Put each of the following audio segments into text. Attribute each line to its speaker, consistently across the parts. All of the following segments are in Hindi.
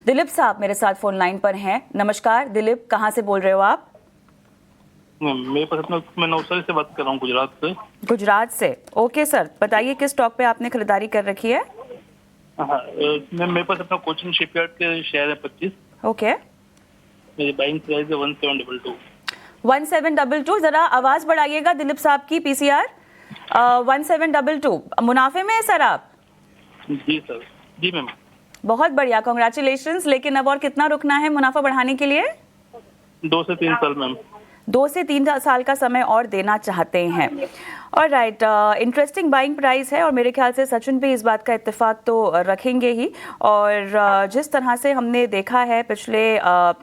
Speaker 1: दिलीप साहब मेरे साथ फोन लाइन पर हैं। नमस्कार दिलीप, कहाँ से बोल रहे हो आप?
Speaker 2: मेरे पास अपना मैं नवसारी से बात कर रहा हूँ, गुजरात से।
Speaker 1: गुजरात से, ओके सर, बताइए किस स्टॉक पे आपने खरीदारी कर रखी है?
Speaker 2: हाँ, मेरे पास अपना कोचिन शिपयार्ड के शेयर है 25।
Speaker 1: ओके,
Speaker 2: मेरी बाइंग प्राइस है 1722।
Speaker 1: 1722। जरा आवाज बढ़ाइएगा दिलीप साहब की। पीसीआर 1722 मुनाफे में है सर आप?
Speaker 2: जी सर, जी मैम।
Speaker 1: बहुत बढ़िया, कॉन्ग्रेचुलेशंस। लेकिन अब और कितना रुकना है मुनाफा बढ़ाने के लिए?
Speaker 2: 2 से 3 साल मैम।
Speaker 1: 2 से 3 साल का समय और देना चाहते हैं। और राइट, इंटरेस्टिंग बाइंग प्राइस है और मेरे ख्याल से सचिन भी इस बात का इत्तेफाक तो रखेंगे ही। और जिस तरह से हमने देखा है पिछले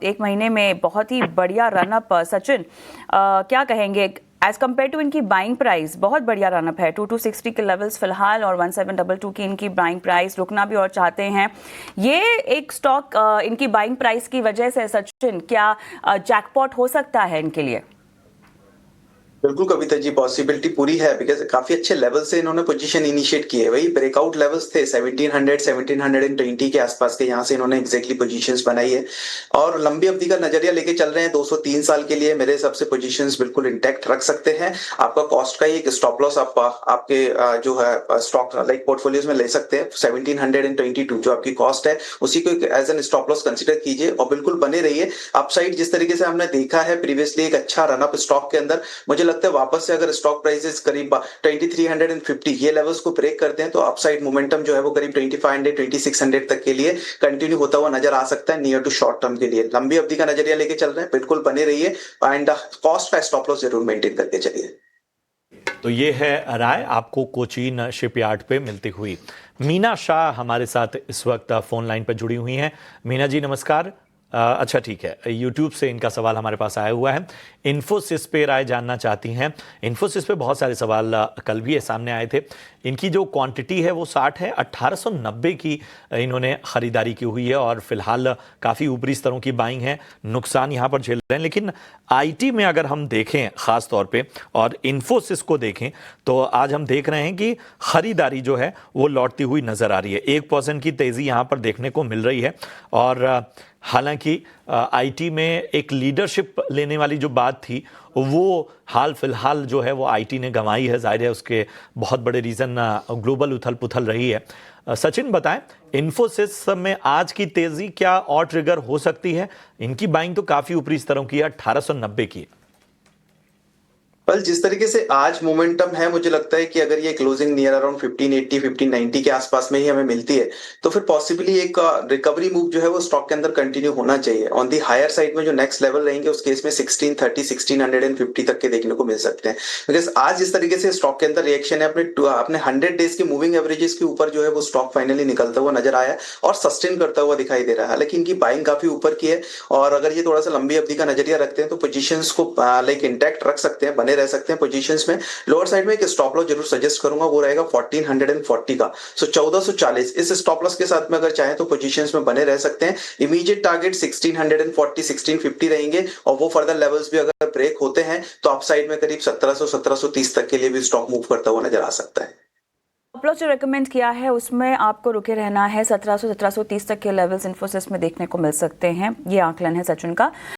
Speaker 1: 1 महीने में बहुत ही बढ़िया रनअप, सचिन क्या कहेंगे एज कम्पेयर टू इनकी बाइंग प्राइस? बहुत बढ़िया रनअप है, 2260 के लेवल्स फिलहाल और 1722 की इनकी बाइंग प्राइस। रुकना भी और चाहते हैं। ये एक स्टॉक इनकी बाइंग प्राइस की वजह से सचिन क्या जैकपॉट हो सकता है इनके लिए?
Speaker 3: बिल्कुल कविता जी, पॉसिबिलिटी पूरी है बिकॉज काफी अच्छे लेवल से इन्होंने पोजीशन इनिशिएट की है। वही ब्रेकआउट लेवल्स थे 1700 1720 के आसपास के, यहाँ से इन्होंने एग्जैक्टली पोजीशंस बनाई है और लंबी अवधि का नजरिया लेके चल रहे हैं। 203 साल के लिए मेरे हिसाब से पोजीशंस बिल्कुल इंटैक्ट रख सकते हैं। आपका कॉस्ट का ही एक स्टॉप लॉस आप आपके जो है स्टॉक लाइक पोर्टफोलियोज में ले सकते हैं। 1722 जो आपकी कॉस्ट है उसी को as an stop loss consider कीजिए और बिल्कुल बने रहिए। अपसाइड जिस तरीके से हमने देखा है प्रीवियसली एक अच्छा रनअप स्टॉक के अंदर, मुझे लगता है वापस से अगर स्टॉक प्राइसेस करीब 2350 ये लेवल्स को ब्रेक करते हैं तो अपसाइड मोमेंटम जो है वो करीब 2500 2600 तक के लिए कंटिन्यू होता हुआ नजर आ सकता है नियर टू शॉर्ट टर्म के लिए। लंबी अवधि का नजरिया लेके चल रहे हैं, बिल्कुल बने रहिए एंड कॉस्ट का स्टॉप लॉस जरूर मेंटेन करके चलिए।
Speaker 4: तो ये है राय आपको कोचीन शिपयार्ड पे मिलती हुई। मीना शाह हमारे साथ इस वक्त फोन लाइन पर जुड़ी हुई हैं। मीना जी नमस्कार। अच्छा ठीक है, यूट्यूब से इनका सवाल हमारे पास आया हुआ है। इन्फोसिस पे राय जानना चाहती हैं। इन्फोसिस पे बहुत सारे सवाल कल भी सामने आए थे। इनकी जो क्वांटिटी है वो 60 है, 1890 की इन्होंने ख़रीदारी की हुई है और फिलहाल काफ़ी ऊपरी स्तरों की बाइंग है, नुकसान यहाँ पर झेल रहे हैं। लेकिन आईटी में अगर हम देखें ख़ास तौर पे और इन्फोसिस को देखें तो आज हम देख रहे हैं कि ख़रीदारी जो है वो लौटती हुई नज़र आ रही है। 1% की तेज़ी यहाँ पर देखने को मिल रही है। और हालांकि आईटी में एक लीडरशिप लेने वाली जो बात थी वो हाल फिलहाल जो है वो आईटी ने गंवाई है। जाहिर है उसके बहुत बड़े रीज़न ग्लोबल उथल पुथल रही है। सचिन बताएं, इन्फोसिस में आज की तेज़ी क्या और ट्रिगर हो सकती है? इनकी बाइंग तो काफ़ी ऊपरी स्तरों की है, 1890 की।
Speaker 3: बल जिस तरीके से आज मोमेंटम है, मुझे लगता है कि अगर ये क्लोजिंग नियर अराउंड 1580 1590 के आसपास में ही हमें मिलती है तो फिर पॉसिबली एक रिकवरी मूव जो है वो स्टॉक के अंदर कंटिन्यू होना चाहिए। ऑन दी हायर साइड में जो नेक्स्ट लेवल रहेंगे उस केस में 1630 1650 तक के देखने को मिल सकते हैं। बिकॉज आज जिस तरीके से स्टॉक के अंदर रिएक्शन है अपने 100 डेज के मूविंग एवरेजेस के ऊपर जो है वो स्टॉक फाइनली निकलता हुआ नजर आया और सस्टेन करता हुआ दिखाई दे रहा है। हालांकि इनकी बाइंग काफी ऊपर की है और अगर ये थोड़ा सा लंबी अवधि का नजरिया रखते हैं तो पोजीशंस को लाइक इंटैक्ट रख सकते हैं, बने रह सकते हैं पोजीशंस में। लोअर साइड में एक स्टॉप लॉस जरूर सजेस्ट करूंगा, वो रहेगा 1440 का। सो 1440 इस स्टॉप लॉस के साथ में अगर चाहें तो पोजीशंस में बने रह सकते हैं। इमीडिएट टारगेट 1640 1650 रहेंगे और वो फर्दर लेवल्स भी अगर ब्रेक होते हैं तो अपसाइड में करीब 1700 1730 तक के लिए भी स्टॉक मूव करता हुआ नजर आ सकता है।
Speaker 1: स्टॉप जो रेकमेंड किया है उसमें आपको रुके रहना है। 1700 1730 तक के लेवल्स इन्फोसिस में देखने को मिल सकते हैं। ये आकलन है सचिन का।